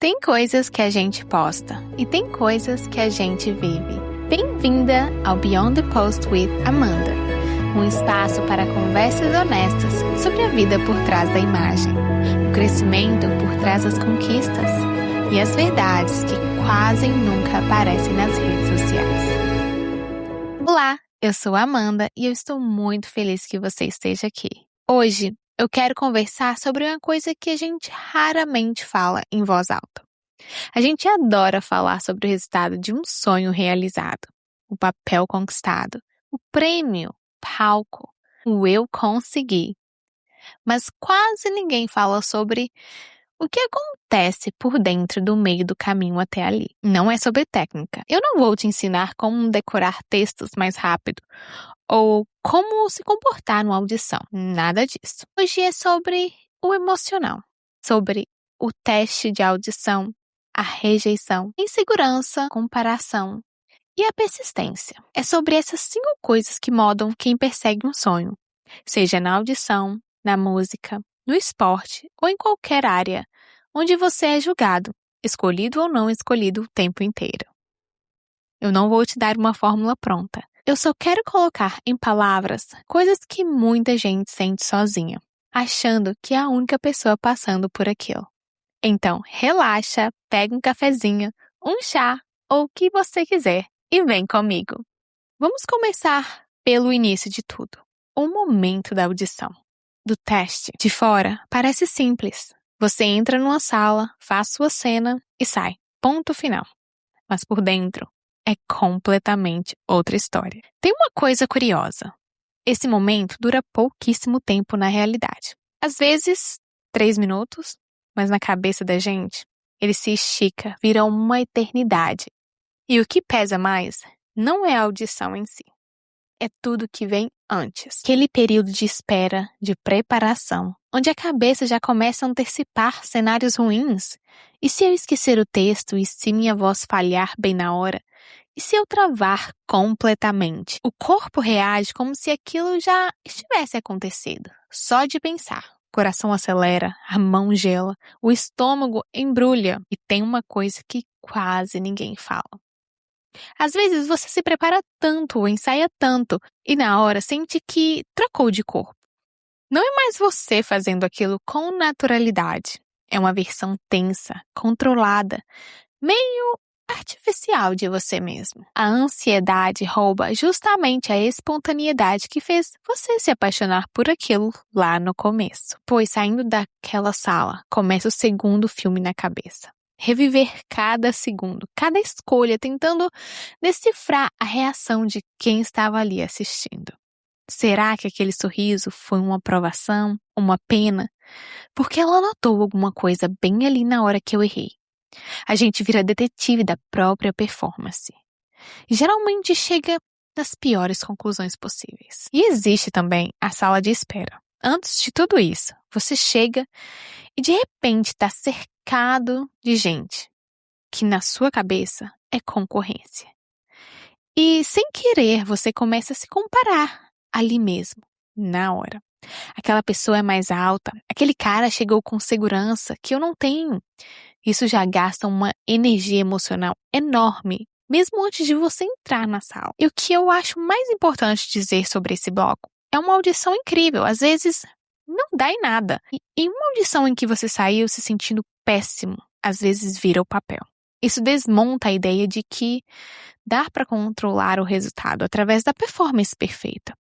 Tem coisas que a gente posta e tem coisas que a gente vive. Bem-vinda ao Beyond the Post with Amanda, um espaço para conversas honestas sobre a vida por trás da imagem, o crescimento por trás das conquistas e as verdades que quase nunca aparecem nas redes sociais. Olá, eu sou a Amanda e eu estou muito feliz que você esteja aqui. Hoje, eu quero conversar sobre uma coisa que a gente raramente fala em voz alta. A gente adora falar sobre o resultado de um sonho realizado, o papel conquistado, o prêmio, palco, o eu consegui. Mas quase ninguém fala sobre o que acontece por dentro do meio do caminho até ali. Não é sobre técnica. Eu não vou te ensinar como decorar textos mais rápido ou como se comportar numa audição. Nada disso. Hoje é sobre o emocional, sobre o teste de audição, a rejeição, insegurança, comparação e a persistência. É sobre essas 5 coisas que modam quem persegue um sonho, seja na audição, na música, no esporte ou em qualquer área onde você é julgado, escolhido ou não escolhido o tempo inteiro. Eu não vou te dar uma fórmula pronta. Eu só quero colocar em palavras coisas que muita gente sente sozinha, achando que é a única pessoa passando por aquilo. Então, relaxa, pega um cafezinho, um chá ou o que você quiser e vem comigo. Vamos começar pelo início de tudo, o momento da audição, do teste. De fora, parece simples. Você entra numa sala, faz sua cena e sai. Ponto final. Mas por dentro, é completamente outra história. Tem uma coisa curiosa. Esse momento dura pouquíssimo tempo na realidade. Às vezes, 3 minutos, mas na cabeça da gente, ele se estica, vira uma eternidade. E o que pesa mais não é a audição em si. É tudo que vem antes. Aquele período de espera, de preparação, onde a cabeça já começa a antecipar cenários ruins. E se eu esquecer o texto? E se minha voz falhar bem na hora? E se eu travar completamente? O corpo reage como se aquilo já estivesse acontecido. Só de pensar. O coração acelera, a mão gela, o estômago embrulha. E tem uma coisa que quase ninguém fala. Às vezes você se prepara tanto, ensaia tanto, e na hora sente que trocou de corpo. Não é mais você fazendo aquilo com naturalidade. É uma versão tensa, controlada, meio artificial de você mesmo. A ansiedade rouba justamente a espontaneidade que fez você se apaixonar por aquilo lá no começo. Pois saindo daquela sala, começa o segundo filme na cabeça. Reviver cada segundo, cada escolha, tentando decifrar a reação de quem estava ali assistindo. Será que aquele sorriso foi uma aprovação, uma pena? Porque ela notou alguma coisa bem ali na hora que eu errei. A gente vira detetive da própria performance. E geralmente chega nas piores conclusões possíveis. E existe também a sala de espera. Antes de tudo isso, você chega e de repente está cercado de gente que na sua cabeça é concorrência. E sem querer você começa a se comparar ali mesmo, na hora. Aquela pessoa é mais alta, aquele cara chegou com segurança que eu não tenho. Isso já gasta uma energia emocional enorme, mesmo antes de você entrar na sala. E o que eu acho mais importante dizer sobre esse bloco é uma audição incrível. Às vezes não dá em nada. E uma audição em que você saiu se sentindo péssimo, às vezes vira o papel. Isso desmonta a ideia de que dá para controlar o resultado através da performance perfeita.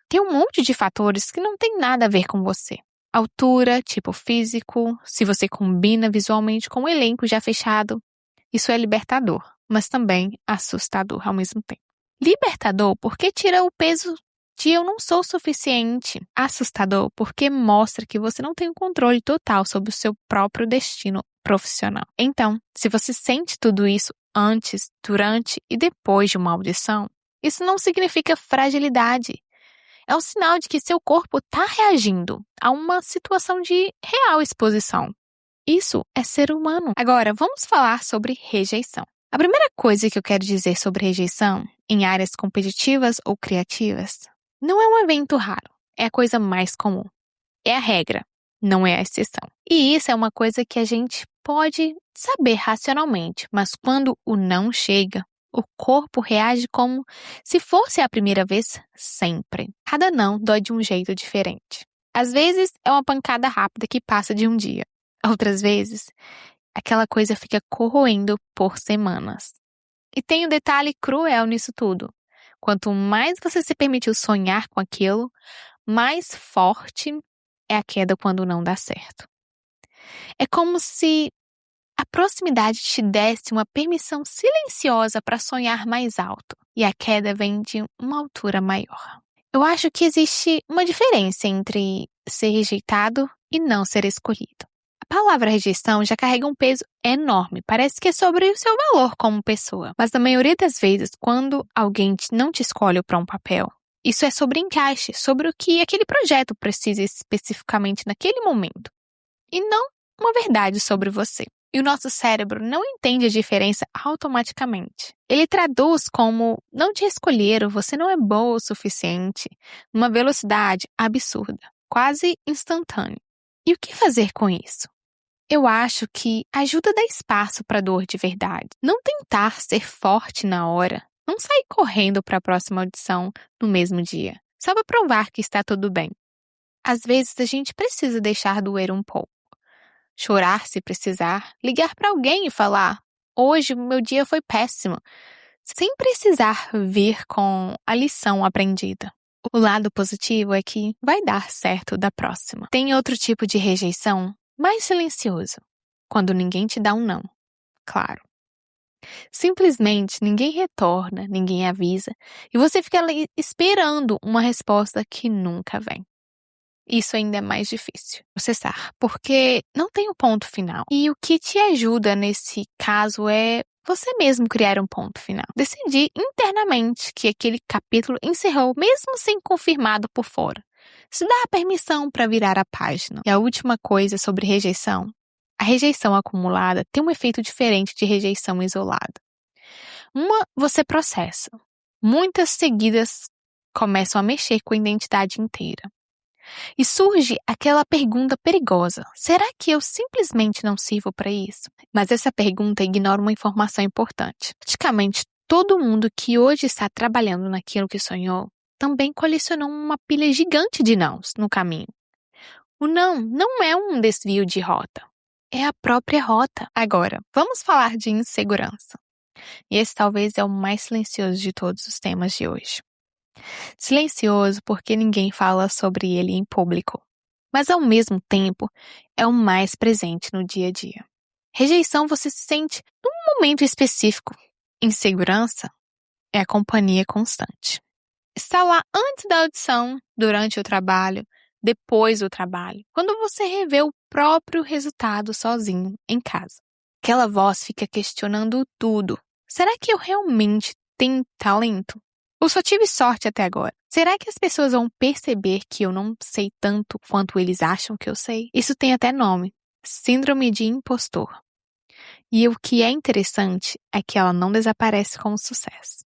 Tem um monte de fatores que não tem nada a ver com você. Altura, tipo físico, se você combina visualmente com o elenco já fechado. Isso é libertador, mas também assustador ao mesmo tempo. Libertador porque tira o peso de eu não sou suficiente. Assustador porque mostra que você não tem o controle total sobre o seu próprio destino profissional. Então, se você sente tudo isso antes, durante e depois de uma audição, isso não significa fragilidade. É um sinal de que seu corpo está reagindo a uma situação de real exposição. Isso é ser humano. Agora, vamos falar sobre rejeição. A primeira coisa que eu quero dizer sobre rejeição, em áreas competitivas ou criativas, não é um evento raro. É a coisa mais comum. É a regra, não é a exceção. E isso é uma coisa que a gente pode saber racionalmente, mas quando o não chega, o corpo reage como se fosse a primeira vez sempre. Cada não dói de um jeito diferente. Às vezes é uma pancada rápida que passa de um dia. Outras vezes, aquela coisa fica corroendo por semanas. E tem um detalhe cruel nisso tudo. Quanto mais você se permitiu sonhar com aquilo, mais forte é a queda quando não dá certo. É como se a proximidade te desse uma permissão silenciosa para sonhar mais alto, e a queda vem de uma altura maior. Eu acho que existe uma diferença entre ser rejeitado e não ser escolhido. A palavra rejeição já carrega um peso enorme, parece que é sobre o seu valor como pessoa. Mas na maioria das vezes, quando alguém não te escolhe para um papel, isso é sobre encaixe, sobre o que aquele projeto precisa especificamente naquele momento, e não uma verdade sobre você. E o nosso cérebro não entende a diferença automaticamente. Ele traduz como não te escolheram, você não é boa o suficiente, numa velocidade absurda, quase instantânea. E o que fazer com isso? Eu acho que ajuda a dar espaço para a dor de verdade. Não tentar ser forte na hora. Não sair correndo para a próxima audição no mesmo dia, só para provar que está tudo bem. Às vezes a gente precisa deixar doer um pouco. Chorar se precisar, ligar para alguém e falar: hoje meu dia foi péssimo, sem precisar vir com a lição aprendida. O lado positivo é que vai dar certo da próxima. Tem outro tipo de rejeição, mais silencioso, quando ninguém te dá um não, claro. Simplesmente ninguém retorna, ninguém avisa, e você fica ali esperando uma resposta que nunca vem. Isso ainda é mais difícil processar, porque não tem o ponto final. E o que te ajuda nesse caso é você mesmo criar um ponto final. Decidir internamente que aquele capítulo encerrou, mesmo sem confirmado por fora. Isso dá a permissão para virar a página. E a última coisa sobre rejeição. A rejeição acumulada tem um efeito diferente de rejeição isolada. Uma você processa. Muitas seguidas começam a mexer com a identidade inteira. E surge aquela pergunta perigosa: será que eu simplesmente não sirvo para isso? Mas essa pergunta ignora uma informação importante. Praticamente todo mundo que hoje está trabalhando naquilo que sonhou também colecionou uma pilha gigante de nãos no caminho. O não é um desvio de rota, é a própria rota. Agora, vamos falar de insegurança. E esse talvez é o mais silencioso de todos os temas de hoje. Silencioso porque ninguém fala sobre ele em público, mas ao mesmo tempo é o mais presente no dia a dia. Rejeição você se sente num momento específico. Insegurança é a companhia constante. Está lá antes da audição, durante o trabalho, depois do trabalho, quando você revê o próprio resultado sozinho em casa. Aquela voz fica questionando tudo. Será que eu realmente tenho talento? Ou só tive sorte até agora? Será que as pessoas vão perceber que eu não sei tanto quanto eles acham que eu sei? Isso tem até nome: síndrome de impostor. E o que é interessante é que ela não desaparece com o sucesso.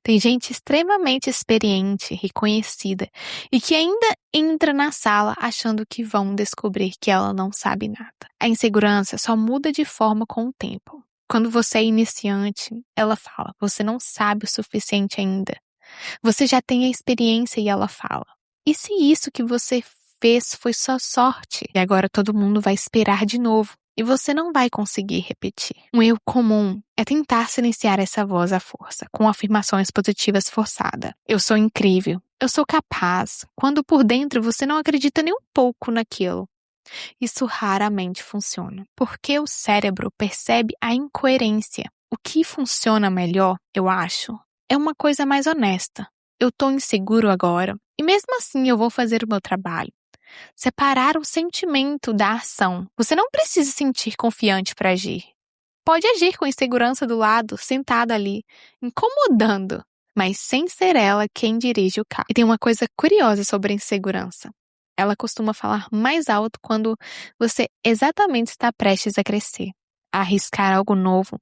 Tem gente extremamente experiente, reconhecida, e que ainda entra na sala achando que vão descobrir que ela não sabe nada. A insegurança só muda de forma com o tempo. Quando você é iniciante, ela fala: você não sabe o suficiente ainda. Você já tem a experiência, e ela fala: e se isso que você fez foi só sorte? E agora todo mundo vai esperar de novo, e você não vai conseguir repetir. Um erro comum é tentar silenciar essa voz à força, com afirmações positivas forçadas. Eu sou incrível, eu sou capaz, quando por dentro você não acredita nem um pouco naquilo. Isso raramente funciona, porque o cérebro percebe a incoerência. O que funciona melhor, eu acho, é uma coisa mais honesta. Eu estou inseguro agora, e mesmo assim eu vou fazer o meu trabalho. Separar o sentimento da ação. Você não precisa se sentir confiante para agir. Pode agir com insegurança do lado, sentada ali, incomodando, mas sem ser ela quem dirige o carro. E tem uma coisa curiosa sobre a insegurança. Ela costuma falar mais alto quando você exatamente está prestes a crescer, a arriscar algo novo.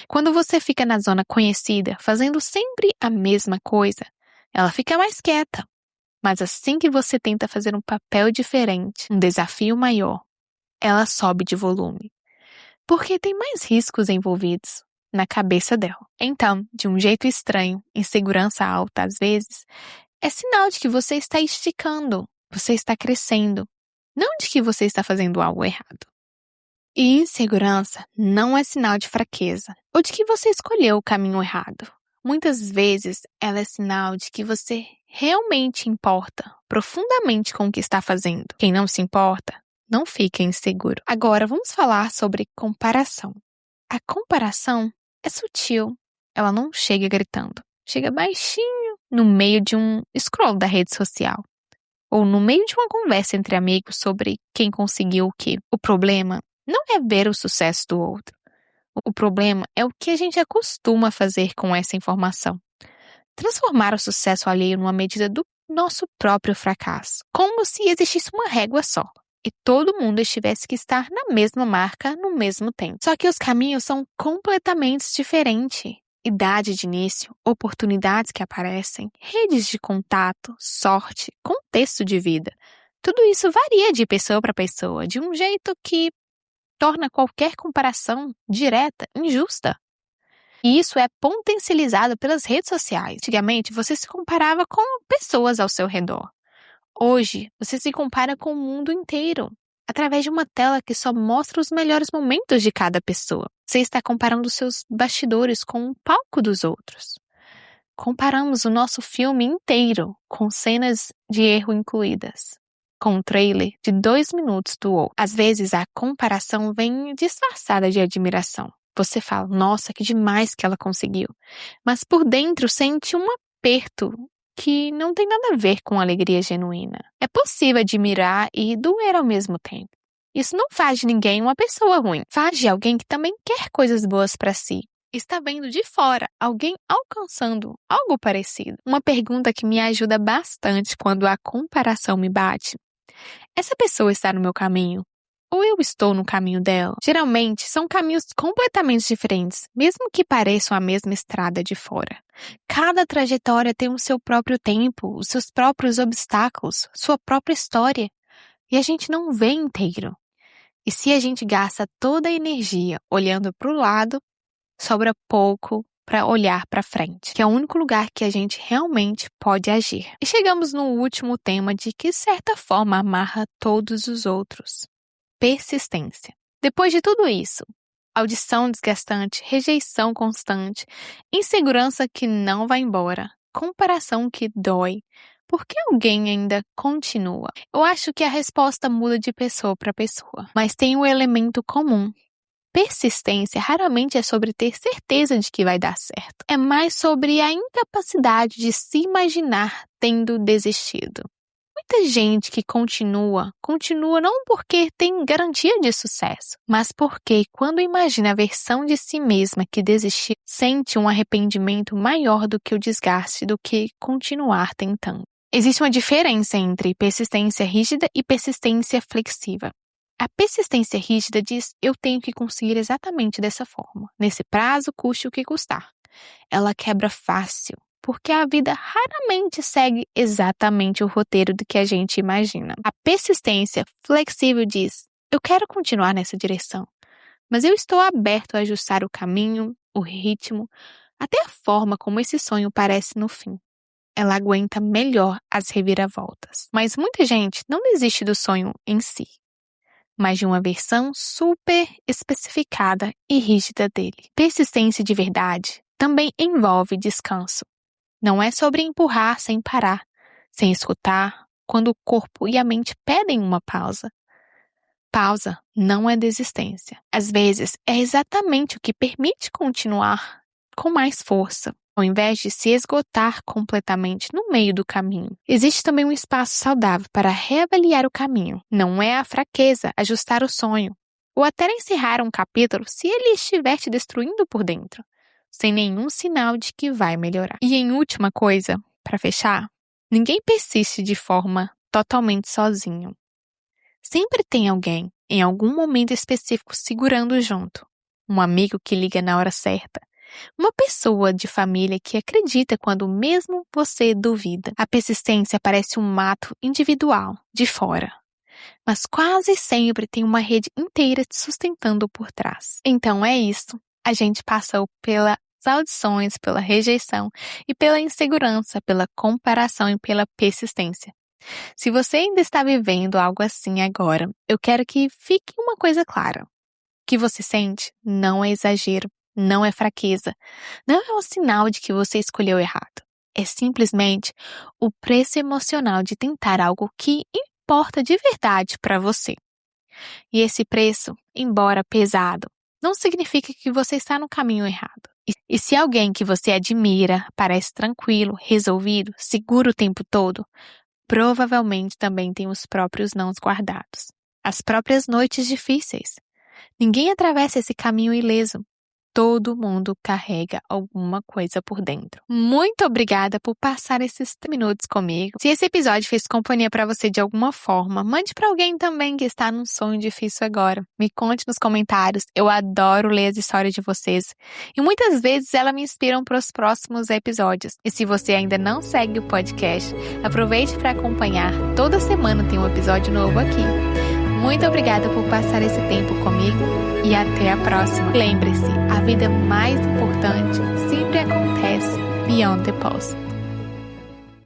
Quando você fica na zona conhecida, fazendo sempre a mesma coisa, ela fica mais quieta. Mas assim que você tenta fazer um papel diferente, um desafio maior, ela sobe de volume. porque tem mais riscos envolvidos na cabeça dela. Então, de um jeito estranho, insegurança alta às vezes, é sinal de que você está esticando, você está crescendo, não de que você está fazendo algo errado. E insegurança não é sinal de fraqueza ou de que você escolheu o caminho errado. Muitas vezes ela é sinal de que você realmente importa profundamente com o que está fazendo. Quem não se importa, não fica inseguro. Agora vamos falar sobre comparação. A comparação é sutil, ela não chega gritando. Chega baixinho no meio de um scroll da rede social. Ou no meio de uma conversa entre amigos sobre quem conseguiu o quê. O problema não é ver o sucesso do outro. O problema é o que a gente acostuma fazer com essa informação. Transformar o sucesso alheio numa medida do nosso próprio fracasso. Como se existisse uma régua só. E todo mundo tivesse que estar na mesma marca no mesmo tempo. Só que os caminhos são completamente diferentes. Idade de início, oportunidades que aparecem, redes de contato, sorte, contexto de vida. Tudo isso varia de pessoa para pessoa, de um jeito que torna qualquer comparação direta injusta. E isso é potencializado pelas redes sociais. Antigamente, você se comparava com pessoas ao seu redor. Hoje, você se compara com o mundo inteiro, através de uma tela que só mostra os melhores momentos de cada pessoa. Você está comparando seus bastidores com o palco dos outros. Comparamos o nosso filme inteiro, com cenas de erro incluídas, com um trailer de 2 minutos do outro. Às vezes, a comparação vem disfarçada de admiração. Você fala, nossa, que demais que ela conseguiu. Mas por dentro sente um aperto que não tem nada a ver com alegria genuína. É possível admirar e doer ao mesmo tempo. Isso não faz de ninguém uma pessoa ruim. Faz de alguém que também quer coisas boas para si. Está vendo de fora alguém alcançando algo parecido. Uma pergunta que me ajuda bastante quando a comparação me bate. Essa pessoa está no meu caminho? Ou eu estou no caminho dela? Geralmente, são caminhos completamente diferentes, mesmo que pareçam a mesma estrada de fora. Cada trajetória tem o seu próprio tempo, os seus próprios obstáculos, sua própria história. E a gente não vê inteiro. E se a gente gasta toda a energia olhando para o lado, sobra pouco para olhar para frente, que é o único lugar que a gente realmente pode agir. E chegamos no último tema de que, de certa forma, amarra todos os outros. Persistência. Depois de tudo isso, audição desgastante, rejeição constante, insegurança que não vai embora, comparação que dói, por que alguém ainda continua? Eu acho que a resposta muda de pessoa para pessoa, mas tem um elemento comum. Persistência raramente é sobre ter certeza de que vai dar certo. É mais sobre a incapacidade de se imaginar tendo desistido. Muita gente que continua não porque tem garantia de sucesso, mas porque quando imagina a versão de si mesma que desistiu, sente um arrependimento maior do que o desgaste do que continuar tentando. Existe uma diferença entre persistência rígida e persistência flexível. A persistência rígida diz, eu tenho que conseguir exatamente dessa forma, nesse prazo, custe o que custar. Ela quebra fácil, porque a vida raramente segue exatamente o roteiro do que a gente imagina. A persistência flexível diz, eu quero continuar nessa direção, mas eu estou aberto a ajustar o caminho, o ritmo, até a forma como esse sonho parece no fim. Ela aguenta melhor as reviravoltas. Mas muita gente não desiste do sonho em si, mas de uma versão super especificada e rígida dele. Persistência de verdade também envolve descanso. Não é sobre empurrar sem parar, sem escutar, quando o corpo e a mente pedem uma pausa. Pausa não é desistência. Às vezes, é exatamente o que permite continuar com mais força, ao invés de se esgotar completamente no meio do caminho. Existe também um espaço saudável para reavaliar o caminho. Não é a fraqueza ajustar o sonho, ou até encerrar um capítulo se ele estiver te destruindo por dentro, sem nenhum sinal de que vai melhorar. E em última coisa, para fechar, ninguém persiste de forma totalmente sozinho. Sempre tem alguém, em algum momento específico, segurando junto. Um amigo que liga na hora certa. Uma pessoa de família que acredita quando mesmo você duvida. A persistência parece um mato individual, de fora. mas quase sempre tem uma rede inteira te sustentando por trás. Então é isso. A gente passou pelas audições, pela rejeição e pela insegurança, pela comparação e pela persistência. Se você ainda está vivendo algo assim agora, eu quero que fique uma coisa clara. O que você sente não é exagero, não é fraqueza, não é um sinal de que você escolheu errado. É simplesmente o preço emocional de tentar algo que importa de verdade para você. E esse preço, embora pesado, não significa que você está no caminho errado. E se alguém que você admira parece tranquilo, resolvido, seguro o tempo todo, provavelmente também tem os próprios nãos guardados. As próprias noites difíceis. Ninguém atravessa esse caminho ileso. Todo mundo carrega alguma coisa por dentro. Muito obrigada por passar esses 3 minutos comigo. Se esse episódio fez companhia para você de alguma forma, mande para alguém também que está num sonho difícil agora. Me conte nos comentários. Eu adoro ler as histórias de vocês. E muitas vezes elas me inspiram para os próximos episódios. E se você ainda não segue o podcast, aproveite para acompanhar. Toda semana tem um episódio novo aqui. Muito obrigada por passar esse tempo comigo e até a próxima. Lembre-se, a vida mais importante sempre acontece beyond the post.